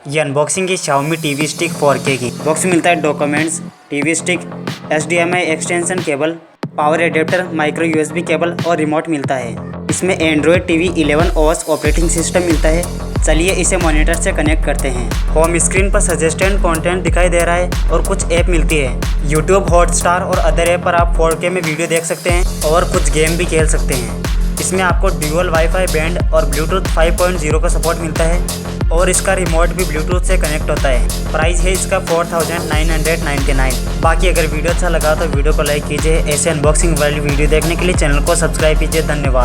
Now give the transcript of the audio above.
ये अनबॉक्सिंग की Xiaomi TV stick 4K की बॉक्स मिलता है। Documents, TV stick, HDMI extension cable, power adapter, micro USB cable और रिमोट मिलता है। इसमें Android TV 11 OS operating system मिलता है। चलिए इसे मॉनिटर से कनेक्ट करते हैं। होम स्क्रीन पर सजेस्टेड कंटेंट दिखाई दे रहा है और कुछ ऐप मिलती है। यूट्यूब, हॉटस्टार और अदर ऐप पर आप 4K में वीडियो देख सकते हैं और कुछ गेम भी खेल सकते हैं। इसमें आपको ड्यूअल वाईफाई बैंड और ब्लूटूथ 5.0 का सपोर्ट मिलता है और इसका रिमोट भी ब्लूटूथ से कनेक्ट होता है। प्राइस है इसका 4999। बाकी अगर वीडियो अच्छा लगा तो वीडियो को लाइक कीजिए। ऐसे अनबॉक्सिंग वाली वीडियो देखने के लिए चैनल को सब्सक्राइब कीजिए। धन्यवाद।